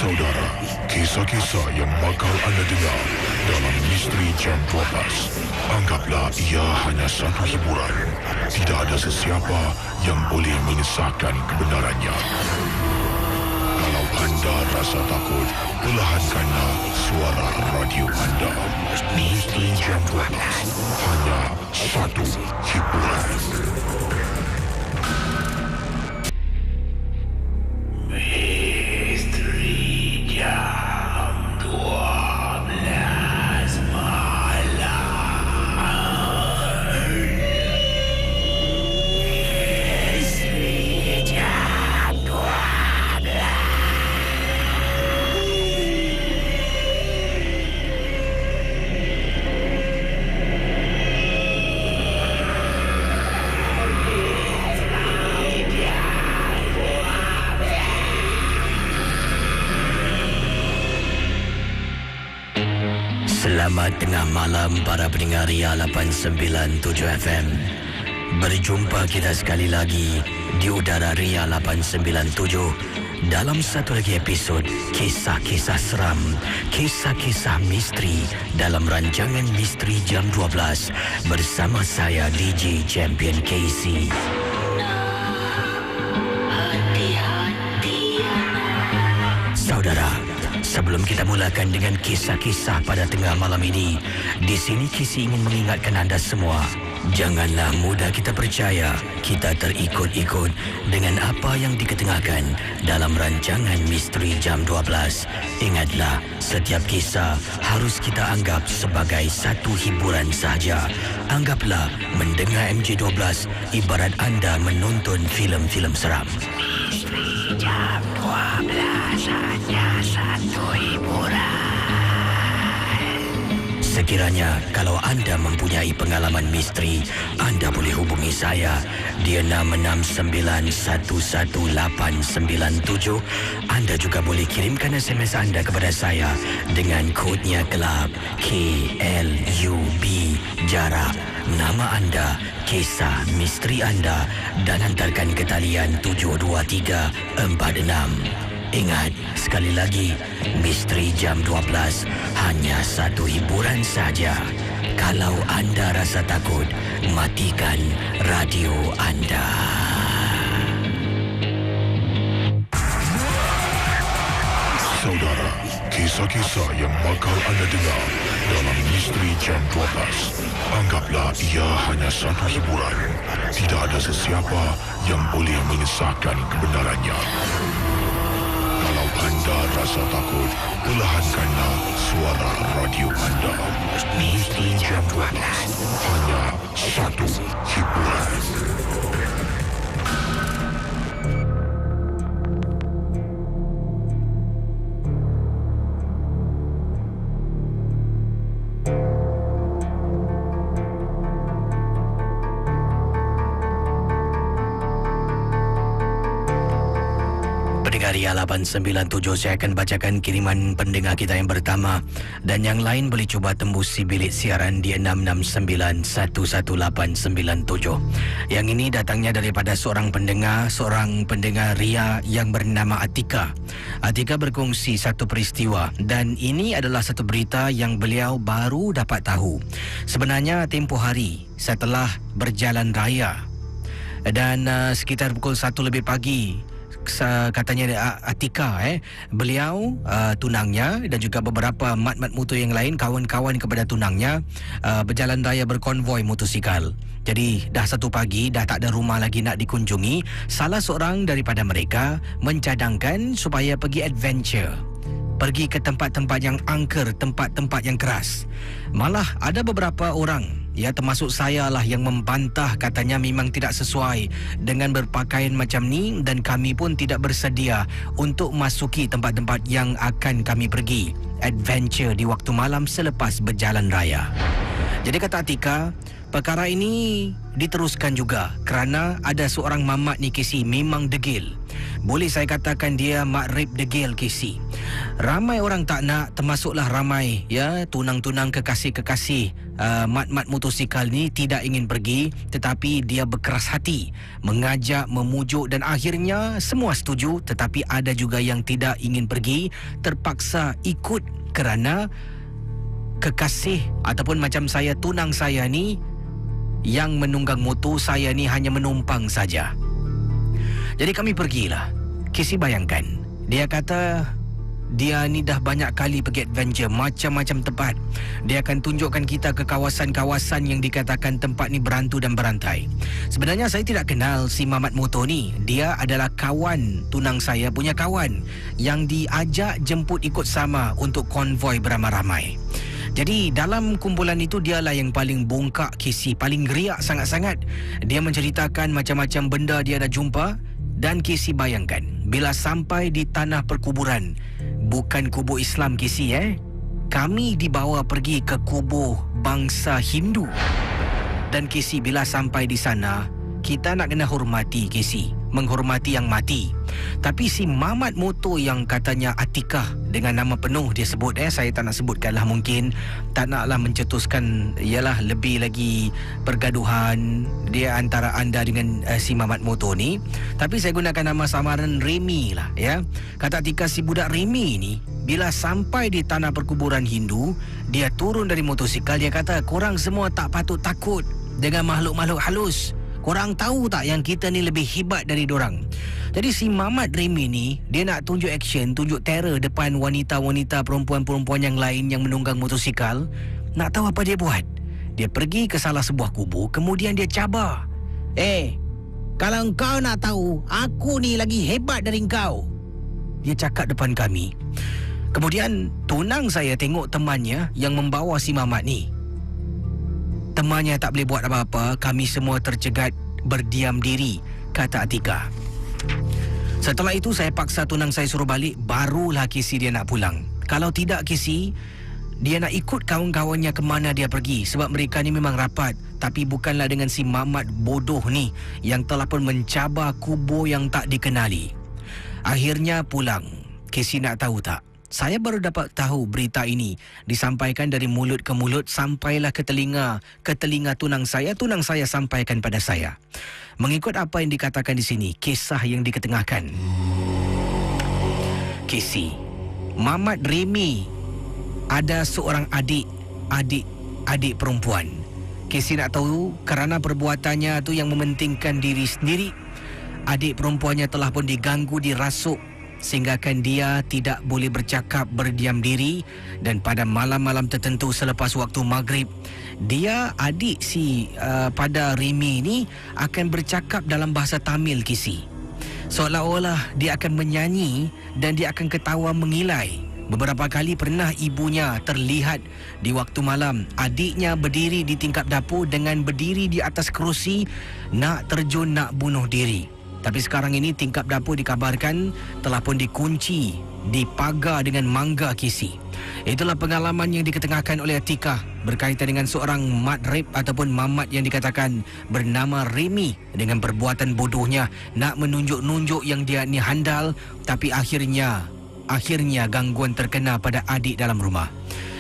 Saudara, kisah-kisah yang bakal anda dengar dalam Misteri Jam 12. Anggaplah ia hanya satu hiburan. Tidak ada sesiapa yang boleh mengesahkan kebenarannya. Kalau anda rasa takut, perlahankanlah suara radio anda. Misteri Jam 12. Hanya satu hiburan. Selamat tengah malam para pendengar Ria 897 FM. Berjumpa kita sekali lagi di udara Ria 897 dalam satu lagi episod kisah-kisah seram, kisah-kisah misteri dalam rancangan Misteri Jam 12 bersama saya DJ Champion KC. Saudara, sebelum kita mulakan dengan kisah-kisah pada tengah malam ini, di sini Kisi ingin mengingatkan anda semua, janganlah mudah kita percaya kita terikut-ikut dengan apa yang diketengahkan dalam rancangan Misteri Jam 12. Ingatlah, setiap kisah harus kita anggap sebagai satu hiburan sahaja. Anggaplah mendengar MJ12 ibarat anda menonton filem-filem seram. Misteri Jam 12 hanya satu hiburan. Sekiranya kalau anda mempunyai pengalaman misteri, anda boleh hubungi saya di 669111897. Anda juga boleh kirimkan SMS anda kepada saya dengan kodnya kelab KLUB, jarak, nama anda, kisah misteri anda dan hantarkan ke talian 72346. Ingat, sekali lagi, Misteri Jam 12 hanya satu hiburan saja. Kalau anda rasa takut, matikan radio anda. Saudara, kisah-kisah yang bakal anda dengar dalam Misteri Jam 12. Anggaplah ia hanya satu hiburan. Tidak ada sesiapa yang boleh mengesahkan kebenarannya. Kalau anda rasa takut, perlahankanlah suara radio anda. Misteri Jam 12. Hanya satu hiburan. Ria 897, saya akan bacakan kiriman pendengar kita yang pertama, dan yang lain boleh cuba tembusi bilik siaran di 669111897. Yang ini datangnya daripada seorang pendengar Ria yang bernama Atika. Atika berkongsi satu peristiwa, dan ini adalah satu berita yang beliau baru dapat tahu. Sebenarnya tempoh hari setelah berjalan raya, dan sekitar pukul 1 lebih pagi, katanya Atika, beliau, tunangnya dan juga beberapa mat-mat motor yang lain, kawan-kawan kepada tunangnya, berjalan raya berkonvoi motosikal. Jadi dah 1 pagi, dah tak ada rumah lagi nak dikunjungi. Salah seorang daripada mereka mencadangkan supaya pergi adventure, pergi ke tempat-tempat yang angker, tempat-tempat yang keras. Malah ada beberapa orang, ya termasuk saya lah, yang membantah, katanya memang tidak sesuai dengan berpakaian macam ni, dan kami pun tidak bersedia untuk masuki tempat-tempat yang akan kami pergi adventure di waktu malam selepas berjalan raya. Jadi kata Atika, perkara ini diteruskan juga kerana ada seorang mamat ni Kisi, memang degil. Boleh saya katakan dia makrib degil Kisi. Ramai orang tak nak, termasuklah ramai tunang-tunang kekasih-kekasih mat-mat motosikal ni tidak ingin pergi, tetapi dia berkeras hati mengajak, memujuk dan akhirnya semua setuju, tetapi ada juga yang tidak ingin pergi, terpaksa ikut kerana kekasih ataupun macam saya, tunang saya ni yang menunggang motor, saya ni hanya menumpang saja. Jadi kami pergilah. Casey bayangkan, dia kata dia ni dah banyak kali pergi adventure macam-macam tempat. Dia akan tunjukkan kita ke kawasan-kawasan yang dikatakan tempat ni berhantu dan berantai. Sebenarnya saya tidak kenal si Mamat Motor ni. Dia adalah kawan tunang saya punya kawan yang diajak jemput ikut sama untuk konvoi beramai-ramai. Jadi dalam kumpulan itu dialah yang paling bongkak Casey, paling geriak sangat-sangat. Dia menceritakan macam-macam benda dia dah jumpa. Dan Casey bayangkan, bila sampai di tanah perkuburan, bukan kubur Islam Casey kami dibawa pergi ke kubur bangsa Hindu. Dan Casey, bila sampai di sana, kita nak kena hormati Casey, menghormati yang mati. Tapi si Mamat Motor yang katanya Atikah, dengan nama penuh dia sebut, saya tak nak sebutkanlah, mungkin tak naklah mencetuskan lebih lagi pergaduhan dia antara anda dengan si Mamat Motor ni. Tapi saya gunakan nama samaran Remy lah Kata Atikah, si budak Remy ni bila sampai di tanah perkuburan Hindu, dia turun dari motosikal. Dia kata, korang semua tak patut takut dengan makhluk-makhluk halus. Korang tahu tak yang kita ni lebih hebat dari dorang. Jadi si Mamat Remy ni, dia nak tunjuk action, tunjuk terror depan wanita-wanita, perempuan-perempuan yang lain yang menunggang motosikal. Nak tahu apa dia buat? Dia pergi ke salah sebuah kubur, kemudian dia cabar. Kalau kau nak tahu, aku ni lagi hebat dari kau. Dia cakap depan kami. Kemudian tunang saya tengok temannya yang membawa si Mamat ni. Temannya tak boleh buat apa-apa. Kami semua tercegat, berdiam diri, kata Atikah. Setelah itu saya paksa tunang saya suruh balik. Barulah Casey dia nak pulang. Kalau tidak Casey, dia nak ikut kawan-kawannya ke mana dia pergi. Sebab mereka ni memang rapat. Tapi bukanlah dengan si Mamat bodoh ni yang telah pun mencabar kubur yang tak dikenali. Akhirnya pulang. Casey, nak tahu tak? Saya baru dapat tahu berita ini disampaikan dari mulut ke mulut sampailah ke telinga tunang saya sampaikan pada saya. Mengikut apa yang dikatakan di sini, kisah yang diketengahkan. Casey, Mamat Remy ada seorang adik perempuan. Casey nak tahu kerana perbuatannya tu yang mementingkan diri sendiri, adik perempuannya telah pun diganggu, dirasuk sehinggakan dia tidak boleh bercakap, berdiam diri. Dan pada malam-malam tertentu selepas waktu maghrib, dia adik pada Remy ni akan bercakap dalam bahasa Tamil Casey. Seolah-olah dia akan menyanyi dan dia akan ketawa mengilai. Beberapa kali pernah ibunya terlihat di waktu malam adiknya berdiri di tingkap dapur dengan berdiri di atas kerusi nak terjun, nak bunuh diri. Tapi sekarang ini tingkap dapur dikabarkan telah pun dikunci, dipagar dengan mangga Casey. Itulah pengalaman yang diketengahkan oleh Atikah berkaitan dengan seorang matrib ataupun mamat yang dikatakan bernama Remy dengan perbuatan bodohnya nak menunjuk-nunjuk yang dia ni handal, tapi akhirnya gangguan terkena pada adik dalam rumah.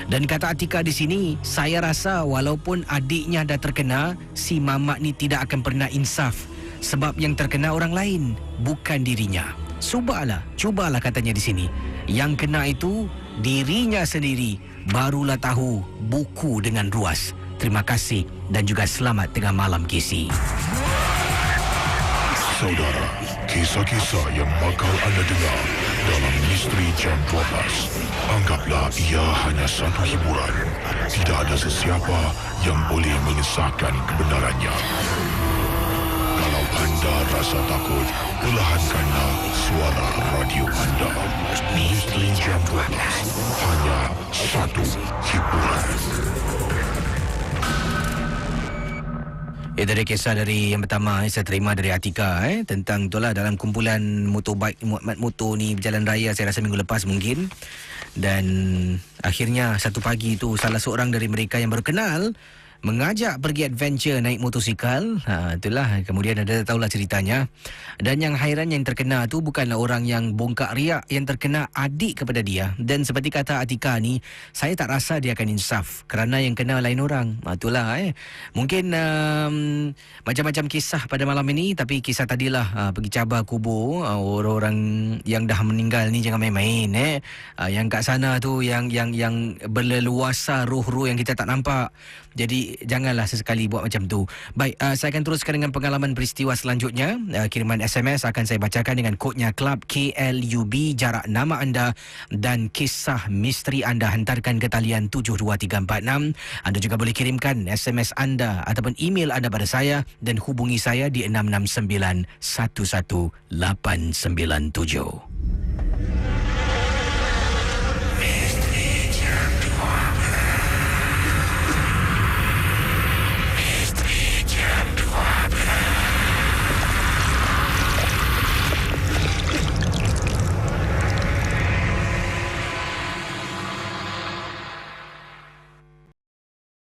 Dan kata Atikah di sini, saya rasa walaupun adiknya dah terkena, si mamat ni tidak akan pernah insaf. Sebab yang terkena orang lain, bukan dirinya. Cubalah katanya di sini. Yang kena itu dirinya sendiri. Barulah tahu buku dengan ruas. Terima kasih dan juga selamat tengah malam Casey. Saudara, kisah-kisah yang bakal anda dengar dalam Misteri Jam 12, anggaplah ia hanya satu hiburan. Tidak ada sesiapa yang boleh mengesahkan kebenarannya. Kalau anda rasa takut, perlahankanlah suara radio anda. Misteri Jam 12, hanya satu hiburan. Itu dia kisah dari yang pertama saya terima dari Atikah tentang itulah dalam kumpulan motorbike motor ni berjalan raya, saya rasa minggu lepas mungkin. Dan akhirnya satu pagi itu salah seorang dari mereka yang baru kenal mengajak pergi adventure naik motosikal. Itulah, kemudian ada tahulah ceritanya. Dan yang hairan yang terkena tu bukanlah orang yang bongkak riak, yang terkena adik kepada dia. Dan seperti kata Atika ni, saya tak rasa dia akan insaf kerana yang kena lain orang. Itulah mungkin macam-macam kisah pada malam ini, tapi kisah tadilah pergi cabar kubur orang-orang yang dah meninggal ni jangan main-main yang kat sana tu yang berleluasa roh-roh yang kita tak nampak. Jadi janganlah sesekali buat macam tu. Baik, saya akan teruskan dengan pengalaman peristiwa selanjutnya. Kiriman SMS akan saya bacakan dengan kodnya Club KLUB, jarak nama anda dan kisah misteri anda hantarkan ke talian 72346. Anda juga boleh kirimkan SMS anda ataupun email anda pada saya dan hubungi saya di 669 11897.